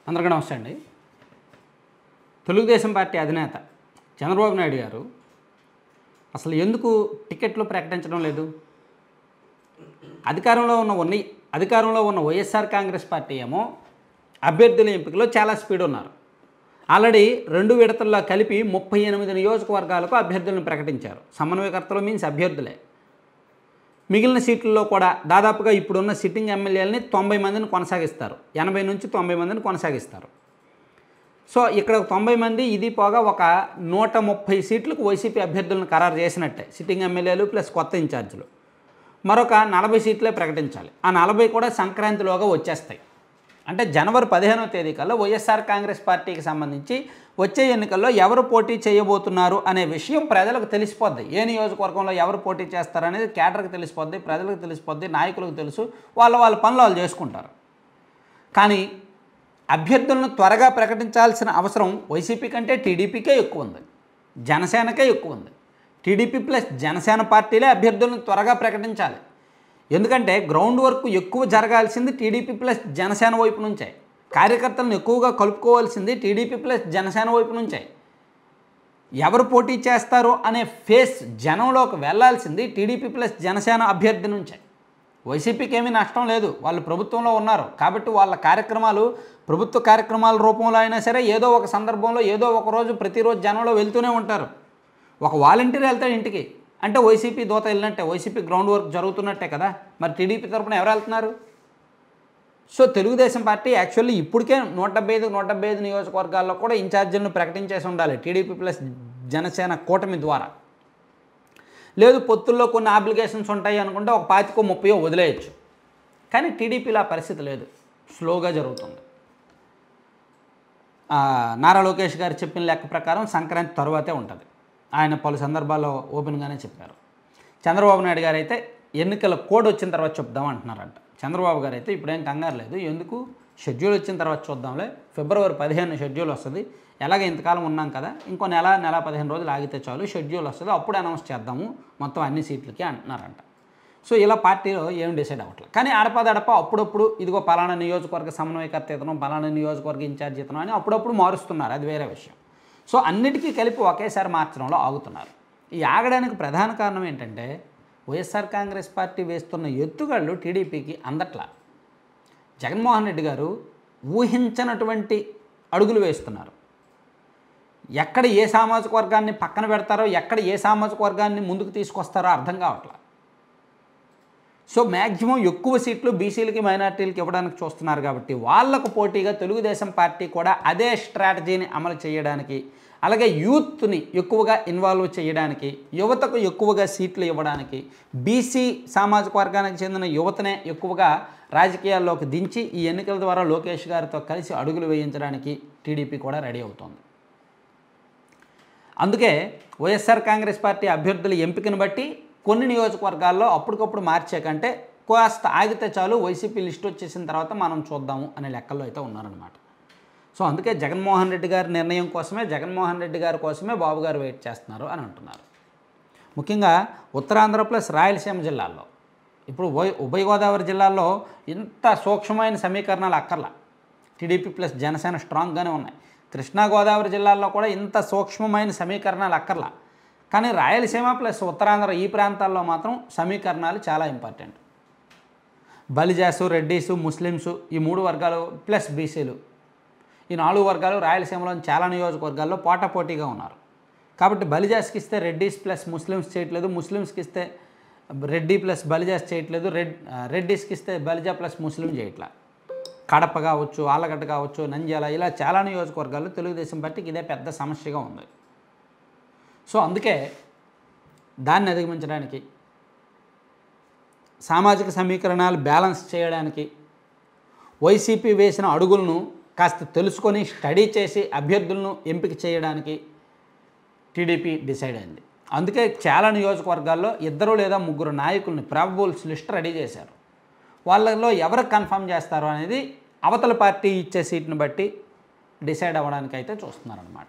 అందరికీ నమస్తే అండి. తెలుగుదేశం పార్టీ అధినేత చంద్రబాబు నాయుడు గారు అసలు ఎందుకు టికెట్లు ప్రకటించడం లేదు? అధికారంలో ఉన్న వైఎస్ఆర్ కాంగ్రెస్ పార్టీ ఏమో అభ్యర్థుల ఎంపికలో చాలా స్పీడ్ ఉన్నారు. ఆల్రెడీ 2 విడతల్లో కలిపి 38 నియోజకవర్గాలకు అభ్యర్థులను ప్రకటించారు. సమన్వయకర్తలు మీన్స్ అభ్యర్థులే. మిగిలిన సీట్లలో కూడా దాదాపుగా ఇప్పుడున్న సిట్టింగ్ ఎమ్మెల్యేలని 90 మందిని కొనసాగిస్తారు. 80 నుంచి 90 మందిని కొనసాగిస్తారు. సో ఇక్కడ 90 మంది, ఇది పోగా ఒక 130 సీట్లకు వైసీపీ అభ్యర్థులను ఖరారు చేసినట్టే, సిట్టింగ్ ఎమ్మెల్యేలు ప్లస్ కొత్త ఇన్ఛార్జీలు. మరొక 40 సీట్లే ప్రకటించాలి. ఆ 40 కూడా సంక్రాంతిలోగా వచ్చేస్తాయి. అంటే జనవరి 15వ తేదీ కల్లా వైఎస్ఆర్ కాంగ్రెస్ పార్టీకి సంబంధించి వచ్చే ఎన్నికల్లో ఎవరు పోటీ చేయబోతున్నారు అనే విషయం ప్రజలకు తెలిసిపోద్ది. ఏ నియోజకవర్గంలో ఎవరు పోటీ చేస్తారనేది కేడర్కి తెలిసిపోద్ది, ప్రజలకు తెలిసిపోద్ది, నాయకులకు తెలుసు. వాళ్ళ పనులు వాళ్ళు చేసుకుంటారు. కానీ అభ్యర్థులను త్వరగా ప్రకటించాల్సిన అవసరం వైసీపీ కంటే టీడీపీకే ఎక్కువ ఉంది, జనసేనకే ఎక్కువ ఉంది. టీడీపీ ప్లస్ జనసేన పార్టీలే అభ్యర్థులను త్వరగా ప్రకటించాలి. ఎందుకంటే గ్రౌండ్ వర్క్ ఎక్కువ జరగాల్సింది టీడీపీ ప్లస్ జనసేన వైపు నుంచే. కార్యకర్తలను ఎక్కువగా కలుపుకోవాల్సింది టీడీపీ ప్లస్ జనసేన వైపు నుంచే. ఎవరు పోటీ చేస్తారో అనే ఫేస్ జనంలోకి వెళ్లాల్సింది టీడీపీ ప్లస్ జనసేన అభ్యర్థి నుంచే. వైసీపీకి ఏమీ నష్టం లేదు, వాళ్ళు ప్రభుత్వంలో ఉన్నారు కాబట్టి వాళ్ళ కార్యక్రమాలు ప్రభుత్వ కార్యక్రమాల రూపంలో అయినా సరే ఏదో ఒక సందర్భంలో ఏదో ఒక రోజు ప్రతిరోజు జనంలో వెళ్తూనే ఉంటారు. ఒక వాలంటీర్ వెళ్తాడు ఇంటికి అంటే వైసీపీ దోత వెళ్ళినట్టే, వైసీపీ గ్రౌండ్ వర్క్ జరుగుతున్నట్టే కదా. మరి టీడీపీ తరపున ఎవరు వెళ్తున్నారు? సో తెలుగుదేశం పార్టీ యాక్చువల్లీ ఇప్పటికే 175 నియోజకవర్గాల్లో కూడా ఇన్ఛార్జీలను ప్రకటించేసి ఉండాలి టీడీపీ ప్లస్ జనసేన కూటమి ద్వారా. లేదు పొత్తుల్లో కొన్ని అప్లికేషన్స్ ఉంటాయి అనుకుంటే ఒక 25-30 వదిలేయచ్చు. కానీ టీడీపీలో ఆ పరిస్థితి లేదు, స్లోగా జరుగుతుంది. నారా లోకేష్ గారు చెప్పిన లెక్క ప్రకారం సంక్రాంతి తరువాతే ఉంటుంది. ఆయన పలు సందర్భాల్లో ఓపెన్గానే చెప్పారు. చంద్రబాబు నాయుడు గారు అయితే ఎన్నికల కోడ్ వచ్చిన తర్వాత చెప్దాం అంటున్నారంట. చంద్రబాబు గారు అయితే ఇప్పుడేం కంగారు లేదు, ఎందుకు షెడ్యూల్ వచ్చిన తర్వాత చూద్దాంలే, ఫిబ్రవరి 15 షెడ్యూల్ వస్తుంది, ఎలాగ ఇంతకాలం ఉన్నాం కదా, ఇంకో నెల 15 రోజులు ఆగితే చాలు, షెడ్యూల్ వస్తుంది, అప్పుడు అనౌన్స్ చేద్దాము మొత్తం అన్ని సీట్లకి అంటున్నారంట. సో ఇలా పార్టీలో ఏం డిసైడ్ అవ్వట్లేదు. కానీ అడపదడప అప్పుడప్పుడు ఇదిగో పలానా నియోజకవర్గ సమన్వయకర్త ఇతను, పలానా నియోజకవర్గ ఇన్ఛార్జ్ ఇతను అని అప్పుడప్పుడు మారుస్తున్నారు, అది వేరే విషయం. సో అన్నిటికీ కలిపి ఒకేసారి మార్చడంలో ఆగుతున్నారు. ఈ ఆగడానికి ప్రధాన కారణం ఏంటంటే వైఎస్ఆర్ కాంగ్రెస్ పార్టీ వేస్తున్న ఎత్తుగళ్ళు టీడీపీకి అందట్లా. జగన్మోహన్ రెడ్డి గారు ఊహించనటువంటి అడుగులు వేస్తున్నారు. ఎక్కడ ఏ సామాజిక వర్గాన్ని పక్కన పెడతారో, ఎక్కడ ఏ సామాజిక వర్గాన్ని ముందుకు తీసుకొస్తారో అర్థం కావట్లా. సో మ్యాక్సిమం ఎక్కువ సీట్లు బీసీలకి మైనార్టీలకి ఇవ్వడానికి చూస్తున్నారు కాబట్టి వాళ్లకు పోటీగా తెలుగుదేశం పార్టీ కూడా అదే స్ట్రాటజీని అమలు చేయడానికి, అలాగే యూత్ని ఎక్కువగా ఇన్వాల్వ్ చేయడానికి, యువతకు ఎక్కువగా సీట్లు ఇవ్వడానికి, బీసీ సామాజిక వర్గానికి చెందిన యువతనే ఎక్కువగా రాజకీయాల్లోకి దించి ఈ ఎన్నికల ద్వారా లోకేష్ గారితో కలిసి అడుగులు వేయించడానికి టీడీపీ కూడా రెడీ అవుతోంది. అందుకే వైఎస్ఆర్ కాంగ్రెస్ పార్టీ అభ్యర్థుల ఎంపికను బట్టి కొన్ని నియోజకవర్గాల్లో అప్పటికప్పుడు మార్చే కంటే కాస్త ఆగితే చాలు, వైసీపీ లిస్ట్ వచ్చేసిన తర్వాత మనం చూద్దాము అనే లెక్కల్లో అయితే ఉన్నారనమాట. సో అందుకే జగన్మోహన్ రెడ్డి గారి నిర్ణయం కోసమే, జగన్మోహన్ రెడ్డి గారి కోసమే బాబు గారు వెయిట్ చేస్తున్నారు అని అంటున్నారు. ముఖ్యంగా ఉత్తరాంధ్ర ప్లస్ రాయలసీమ జిల్లాల్లో, ఇప్పుడు ఉభయ గోదావరి జిల్లాల్లో ఇంత సూక్ష్మమైన సమీకరణాలు అక్కర్లా, టీడీపీ ప్లస్ జనసేన స్ట్రాంగ్గానే ఉన్నాయి. కృష్ణా గోదావరి జిల్లాల్లో కూడా ఇంత సూక్ష్మమైన సమీకరణాలు అక్కర్లా. కానీ రాయలసీమ ప్లస్ ఉత్తరాంధ్ర ఈ ప్రాంతాల్లో మాత్రం సమీకరణాలు చాలా ఇంపార్టెంట్. బలిజాసు, రెడ్డీసు, ముస్లిమ్సు ఈ 3 వర్గాలు ప్లస్ బీసీలు, ఈ 4 వర్గాలు రాయలసీమలోని చాలా నియోజకవర్గాల్లో పోటాపోటీగా ఉన్నారు. కాబట్టి బలిజాస్కి ఇస్తే రెడ్డీస్ ప్లస్ ముస్లిమ్స్ చేయట్లేదు, ముస్లిమ్స్కి ఇస్తే రెడ్డి ప్లస్ బలిజాస్ చేయట్లేదు, రెడ్డీస్కి ఇస్తే బలిజా ప్లస్ ముస్లిం చేయట్లా. కడప కావచ్చు, ఆలగడ్డ కావచ్చు, నంద్యాల, ఇలా చాలా నియోజకవర్గాల్లో తెలుగుదేశం పార్టీకి ఇదే పెద్ద సమస్యగా ఉంది. సో అందుకే దాన్ని అధిగమించడానికి, సామాజిక సమీకరణాలు బ్యాలెన్స్ చేయడానికి, వైసీపీ వేసిన అడుగులను కాస్త తెలుసుకొని స్టడీ చేసి అభ్యర్థులను ఎంపిక చేయడానికి టీడీపీ డిసైడ్ అయింది. అందుకే చాలా నియోజకవర్గాల్లో 2 లేదా 3 నాయకుల్ని ప్రాబబుల్స్ లిస్ట్ రెడీ చేశారు. వాళ్ళలో ఎవరు కన్ఫర్మ్ చేస్తారో అనేది అవతల పార్టీ ఇచ్చే సీట్ని బట్టి డిసైడ్ అవ్వడానికి అయితే చూస్తున్నారన్నమాట.